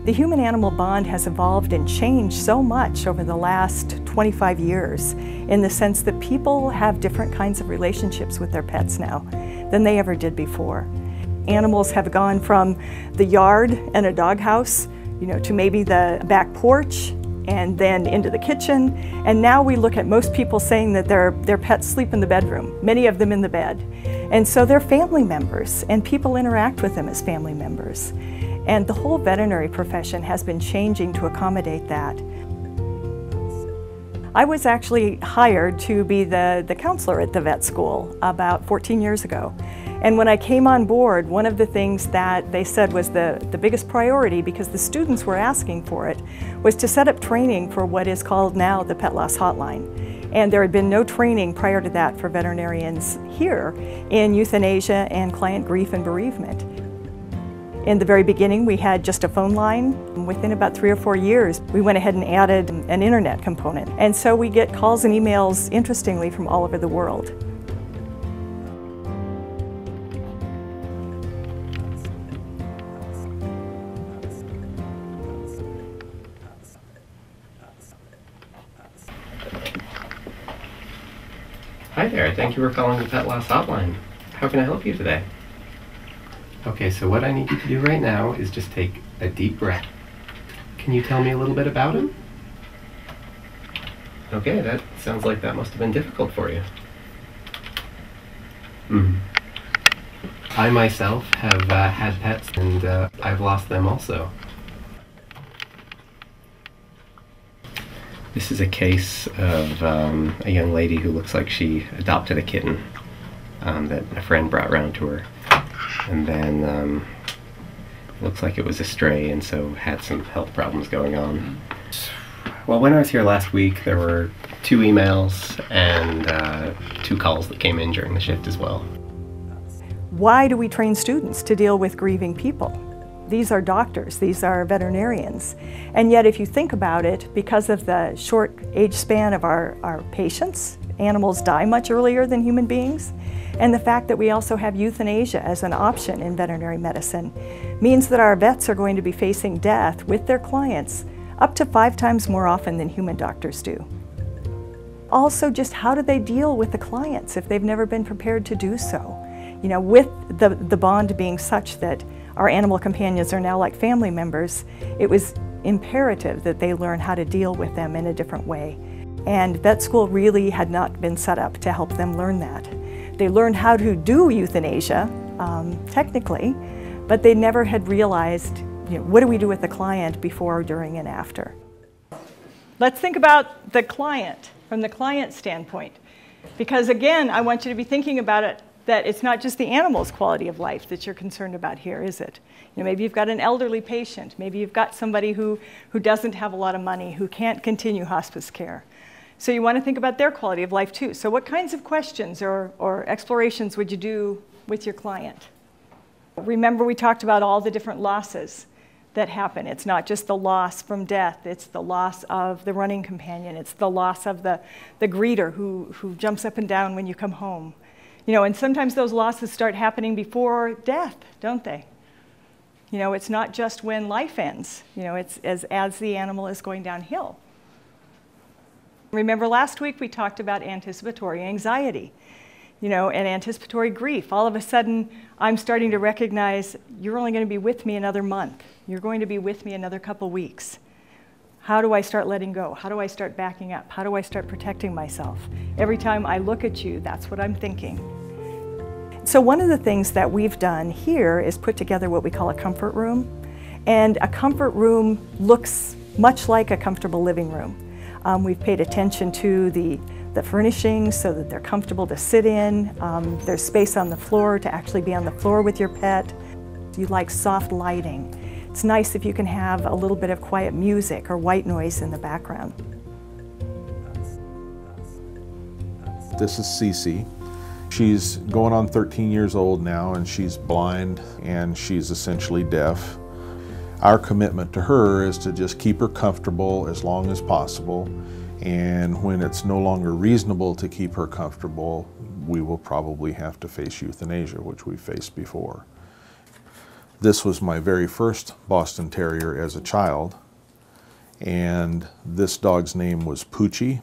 The human-animal bond has evolved and changed so much over the last 25 years in the sense that people have different kinds of relationships with their pets now than they ever did before. Animals have gone from the yard and a doghouse, to maybe the back porch and then into the kitchen. And now we look at most people saying that their pets sleep in the bedroom, many of them in the bed. And so they're family members, and people interact with them as family members. And the whole veterinary profession has been changing to accommodate that. I was actually hired to be the counselor at the vet school about 14 years ago. And when I came on board, one of the things that they said was the biggest priority, because the students were asking for it, was to set up training for what is called now the Pet Loss Hotline. And there had been no training prior to that for veterinarians here in euthanasia and client grief and bereavement. In the very beginning, we had just a phone line. Within about 3 or 4 years, we went ahead and added an internet component. And so we get calls and emails, interestingly, from all over the world. Hi there, thank you for calling the Pet Loss Hotline. How can I help you today? Okay, so what I need you to do right now is just take a deep breath. Can you tell me a little bit about him? Okay, that sounds like that must have been difficult for you. I myself have had pets, and I've lost them also. This is a case of a young lady who looks like she adopted a kitten that a friend brought round to her. And then looks like it was a stray, and so had some health problems going on. Well, when I was here last week, there were 2 emails and 2 calls that came in during the shift as well. Why do we train students to deal with grieving people? These are doctors, these are veterinarians. And yet if you think about it, because of the short age span of our patients, animals die much earlier than human beings. And the fact that we also have euthanasia as an option in veterinary medicine means that our vets are going to be facing death with their clients up to 5 times more often than human doctors do. Also, just how do they deal with the clients if they've never been prepared to do so? With the bond being such that our animal companions are now like family members, it was imperative that they learn how to deal with them in a different way. And vet school really had not been set up to help them learn that. They learned how to do euthanasia, technically, but they never had realized, what do we do with the client before, during, and after. Let's think about the client, from the client standpoint. Because again, I want you to be thinking about it, that it's not just the animal's quality of life that you're concerned about here, is it? Maybe you've got an elderly patient, maybe you've got somebody who doesn't have a lot of money, who can't continue hospice care. So you want to think about their quality of life too. So what kinds of questions or explorations would you do with your client? Remember, we talked about all the different losses that happen. It's not just the loss from death, it's the loss of the running companion, it's the loss of the greeter who jumps up and down when you come home. And sometimes those losses start happening before death, don't they? It's not just when life ends, it's as the animal is going downhill. Remember last week we talked about anticipatory anxiety, and anticipatory grief. All of a sudden, I'm starting to recognize you're only going to be with me another month. You're going to be with me another couple weeks. How do I start letting go? How do I start backing up? How do I start protecting myself? Every time I look at you, that's what I'm thinking. So one of the things that we've done here is put together what we call a comfort room. And a comfort room looks much like a comfortable living room. We've paid attention to the furnishings so that they're comfortable to sit in. There's space on the floor to actually be on the floor with your pet. You like soft lighting. It's nice if you can have a little bit of quiet music or white noise in the background. This is Cece. She's going on 13 years old now, and she's blind and she's essentially deaf. Our commitment to her is to just keep her comfortable as long as possible, and when it's no longer reasonable to keep her comfortable, we will probably have to face euthanasia, which we've faced before. This was my very first Boston Terrier as a child, and this dog's name was Poochie.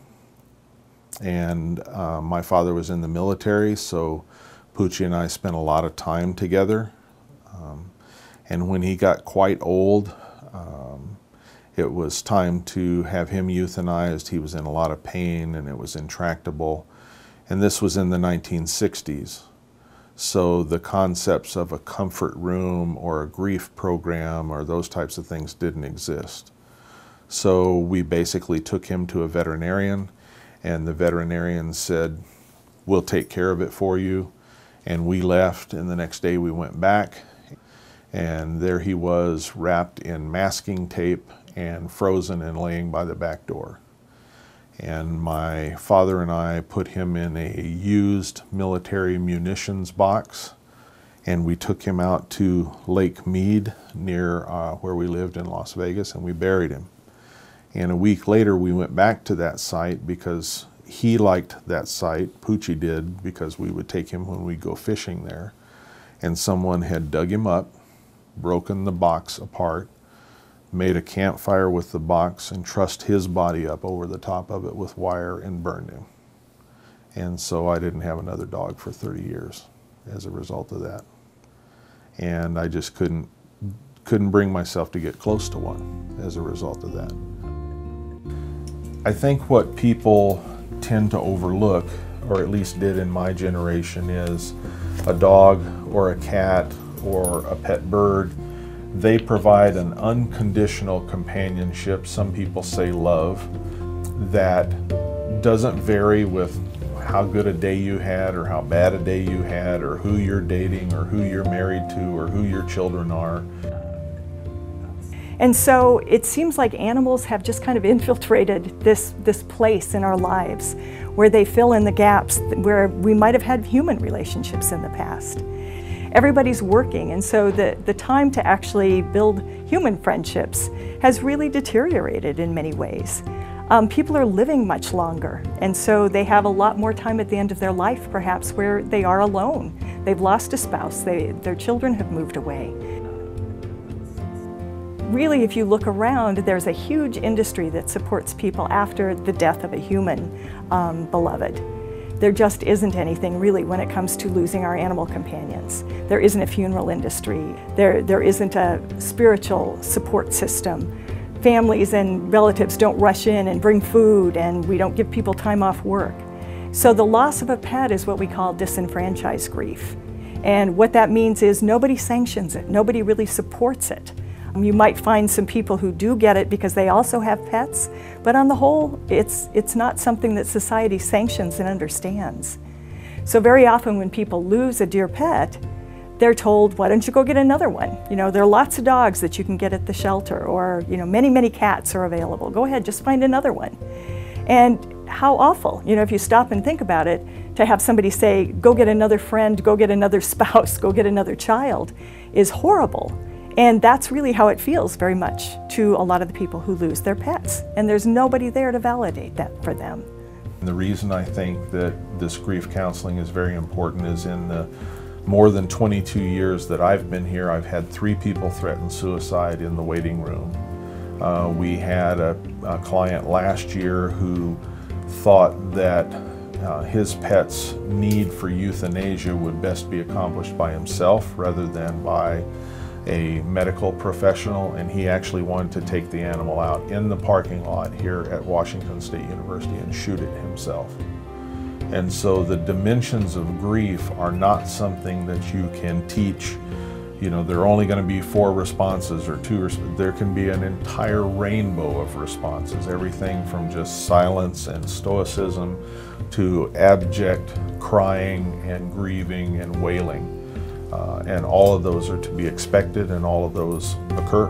And my father was in the military, so Poochie and I spent a lot of time together. And when he got quite old, it was time to have him euthanized. He was in a lot of pain and it was intractable. And this was in the 1960s. So the concepts of a comfort room or a grief program or those types of things didn't exist. So we basically took him to a veterinarian, and the veterinarian said, "We'll take care of it for you." And we left, and the next day we went back, and there he was, wrapped in masking tape and frozen and laying by the back door. And my father and I put him in a used military munitions box, and we took him out to Lake Mead near where we lived in Las Vegas, and we buried him. And a week later we went back to that site because he liked that site. Poochie did, because we would take him when we go fishing there. And someone had dug him up, broken the box apart, made a campfire with the box, and trussed his body up over the top of it with wire and burned him. And so I didn't have another dog for 30 years as a result of that. And I just couldn't bring myself to get close to one as a result of that. I think what people tend to overlook, or at least did in my generation, is a dog or a cat or a pet bird. They provide an unconditional companionship, some people say love, that doesn't vary with how good a day you had or how bad a day you had or who you're dating or who you're married to or who your children are. And so it seems like animals have just kind of infiltrated this place in our lives where they fill in the gaps where we might have had human relationships in the past. Everybody's working, and so the time to actually build human friendships has really deteriorated in many ways. People are living much longer, and so they have a lot more time at the end of their life perhaps where they are alone. They've lost a spouse, their children have moved away. Really, if you look around, there's a huge industry that supports people after the death of a human beloved. There just isn't anything really when it comes to losing our animal companions. There isn't a funeral industry. There isn't a spiritual support system. Families and relatives don't rush in and bring food, and we don't give people time off work. So the loss of a pet is what we call disenfranchised grief. And what that means is nobody sanctions it. Nobody really supports it. You might find some people who do get it because they also have pets, but on the whole, it's not something that society sanctions and understands. So very often when people lose a dear pet, they're told, why don't you go get another one? You know, there are lots of dogs that you can get at the shelter, or, you know, many cats are available. Go ahead, just find another one. And how awful, you know, if you stop and think about it, to have somebody say, go get another friend, go get another spouse, go get another child, is horrible. And that's really how it feels very much to a lot of the people who lose their pets. And there's nobody there to validate that for them. The reason I think that this grief counseling is very important is in the more than 22 years that I've been here, I've had 3 people threaten suicide in the waiting room. We had a client last year who thought that his pet's need for euthanasia would best be accomplished by himself rather than by a medical professional, and he actually wanted to take the animal out in the parking lot here at Washington State University and shoot it himself. And so the dimensions of grief are not something that you can teach. You know, there are only going to be 4 responses or 2. There can be an entire rainbow of responses, everything from just silence and stoicism to abject crying and grieving and wailing. And all of those are to be expected, and all of those occur.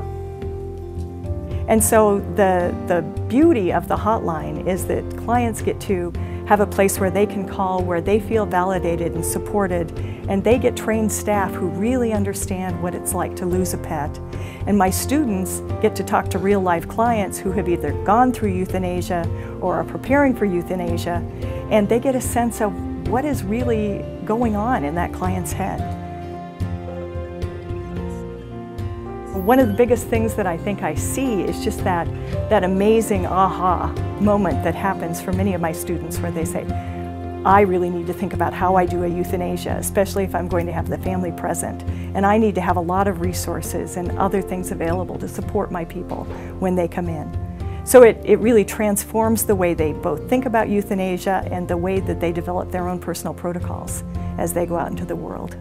And so the beauty of the hotline is that clients get to have a place where they can call, where they feel validated and supported, and they get trained staff who really understand what it's like to lose a pet. And my students get to talk to real-life clients who have either gone through euthanasia or are preparing for euthanasia, and they get a sense of what is really going on in that client's head. one of the biggest things that I think I see is just that amazing aha moment that happens for many of my students where they say, I really need to think about how I do a euthanasia, especially if I'm going to have the family present. And I need to have a lot of resources and other things available to support my people when they come in. So it really transforms the way they both think about euthanasia and the way that they develop their own personal protocols as they go out into the world.